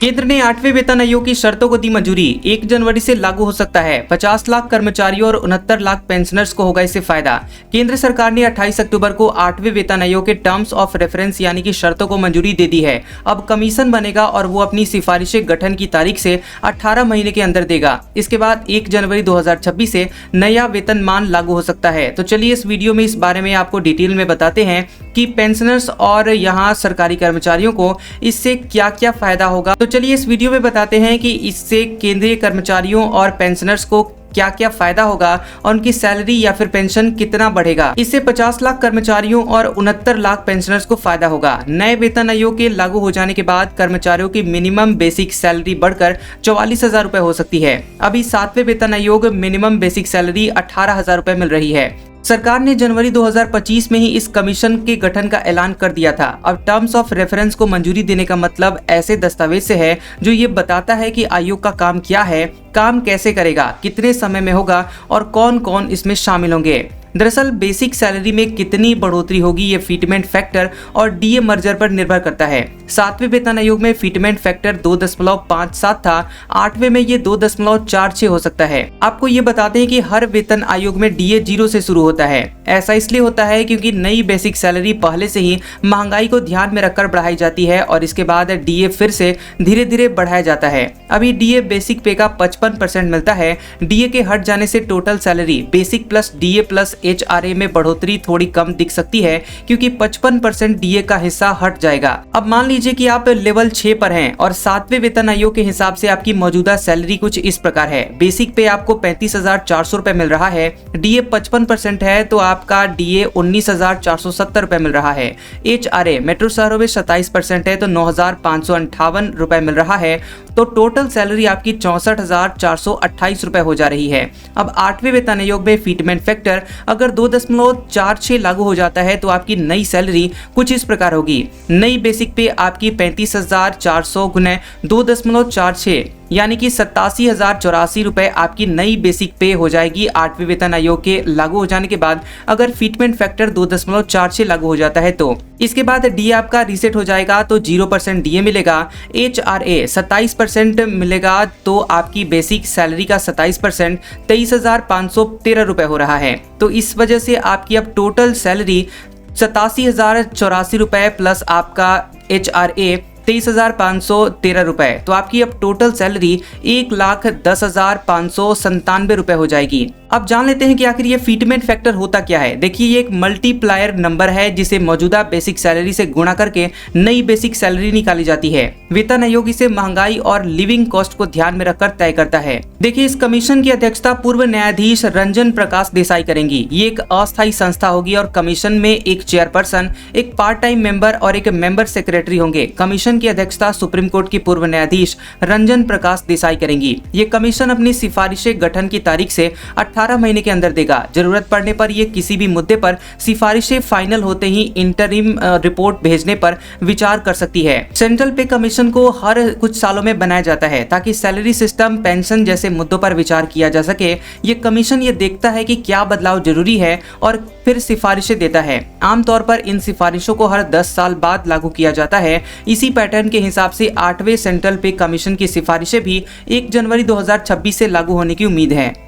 केंद्र ने 8वें वेतन आयोग की शर्तों को दी मंजूरी। 1 जनवरी से लागू हो सकता है। 50 लाख कर्मचारियों और 69 लाख पेंशनर्स को होगा इससे फायदा। केंद्र सरकार ने 28 अक्टूबर को 8वें वेतन आयोग के टर्म्स ऑफ रेफरेंस यानी कि शर्तों को मंजूरी दे दी है। अब कमीशन बनेगा और वो अपनी सिफारिशें गठन की तारीख से 18 महीने के अंदर देगा। इसके बाद 1 जनवरी 2026 से नया वेतनमान लागू हो सकता है। तो चलिए इस वीडियो में इस बारे में आपको डिटेल में बताते हैं कि पेंशनर्स और यहाँ सरकारी कर्मचारियों को इससे क्या क्या फायदा होगा। तो चलिए इस वीडियो में बताते हैं कि इससे केंद्रीय कर्मचारियों और पेंशनर्स को क्या क्या फायदा होगा और उनकी सैलरी या फिर पेंशन कितना बढ़ेगा। इससे 50 लाख कर्मचारियों और 69 लाख पेंशनर्स को फायदा होगा। नए वेतन आयोग के लागू हो जाने के बाद कर्मचारियों की मिनिमम बेसिक सैलरी बढ़कर 44,000 रुपए हो सकती है। अभी 7वें वेतन आयोग मिनिमम बेसिक सैलरी 18,000 रुपए मिल रही है। सरकार ने जनवरी 2025 में ही इस कमीशन के गठन का ऐलान कर दिया था। अब टर्म्स ऑफ रेफरेंस को मंजूरी देने का मतलब ऐसे दस्तावेज से है जो ये बताता है कि आयोग का काम क्या है, काम कैसे करेगा, कितने समय में होगा और कौन कौन इसमें शामिल होंगे। दरअसल बेसिक सैलरी में कितनी बढ़ोतरी होगी ये फिटमेंट फैक्टर और डीए मर्जर पर निर्भर करता है। 7वें वेतन आयोग में फिटमेंट फैक्टर 2.57 था, 8वें में ये 2.46 हो सकता है। आपको ये बताते हैं कि हर वेतन आयोग में डीए 0 से शुरू होता है। ऐसा इसलिए होता है क्योंकि नई बेसिक सैलरी पहले से ही महंगाई को ध्यान में रखकर बढ़ाई जाती है और इसके बाद डीए फिर से धीरे धीरे बढ़ाया जाता है। अभी डीए बेसिक पे का 55% मिलता है। डीए के हट जाने से total salary basic plus DA plus HRA में बढ़ोतरी थोड़ी कम दिख सकती है क्योंकि 55% डीए का हिस्सा हट जाएगा। अब मान लीजिए कि आप लेवल 6 पर हैं और 7वें वेतन आयोग के हिसाब से आपकी मौजूदा सैलरी कुछ इस प्रकार है। बेसिक पे आपको 35,400 रुपए मिल रहा है। डीए 55% है तो आपका डीए 19,470 रुपए मिल रहा है। एचआरए मेट्रो शहरों में 27% है तो 9,558 रुपए मिल रहा है। तो टोटल सैलरी आपकी 64,428 रुपए हो जा रही है। अब 8वें वेतन आयोग में फिटमेंट फैक्टर अगर 2.46 लागू हो जाता है तो आपकी नई सैलरी कुछ इस प्रकार होगी। नई बेसिक पे आपकी 35,400 गुने 2.46 यानी कि 87,084 रुपए आपकी नई बेसिक पे हो जाएगी 8वें वेतन आयोग के लागू हो जाने के बाद। अगर फिटमेंट फैक्टर 2.46 लागू हो जाता है तो इसके बाद डीए आपका रीसेट हो जाएगा तो 0% डीए मिलेगा। एचआरए 27% मिलेगा तो आपकी बेसिक सैलरी का 27% 23,513 रुपए हो रहा है। तो इस वजह से आपकी अब टोटल सैलरी 87,084 रुपए प्लस आपका एचआरए 23,513 रुपए, तो आपकी अब टोटल सैलरी 1,10,597 रुपए हो जाएगी। अब जान लेते हैं कि आखिर ये फिटमेंट फैक्टर होता क्या है। देखिए ये एक मल्टीप्लायर नंबर है जिसे मौजूदा बेसिक सैलरी से गुणा करके नई बेसिक सैलरी निकाली जाती है। वेतन आयोग इसे महंगाई और लिविंग कॉस्ट को ध्यान में रखकर तय करता है। देखिए इस कमीशन की अध्यक्षता पूर्व न्यायाधीश रंजन प्रकाश देसाई करेंगी। ये एक अस्थायी संस्था होगी और कमीशन में एक चेयरपर्सन, एक पार्ट टाइम मेंबर और एक मेंबर सेक्रेटरी होंगे। कमीशन की अध्यक्षता सुप्रीम कोर्ट की पूर्व न्यायाधीश रंजन प्रकाश देसाई करेंगी। ये कमीशन अपनी सिफारिशें गठन की तारीख से 18 महीने के अंदर देगा। जरूरत पड़ने पर ये किसी भी मुद्दे पर सिफारिशें फाइनल होते ही इंटरिम रिपोर्ट भेजने पर विचार कर सकती है। सेंट्रल पे कमीशन को हर कुछ सालों में बनाया जाता है ताकि सैलरी सिस्टम, पेंशन जैसे मुद्दों पर विचार किया जा सके। ये कमीशन ये देखता है कि क्या बदलाव जरूरी है और फिर सिफारिशें देता है। आमतौर पर इन सिफारिशों को हर 10 साल बाद लागू किया जाता है। इसी पैटर्न के हिसाब से 8वें सेंट्रल पे कमीशन की सिफारिशें भी 1 जनवरी 2026 से लागू होने की उम्मीद है।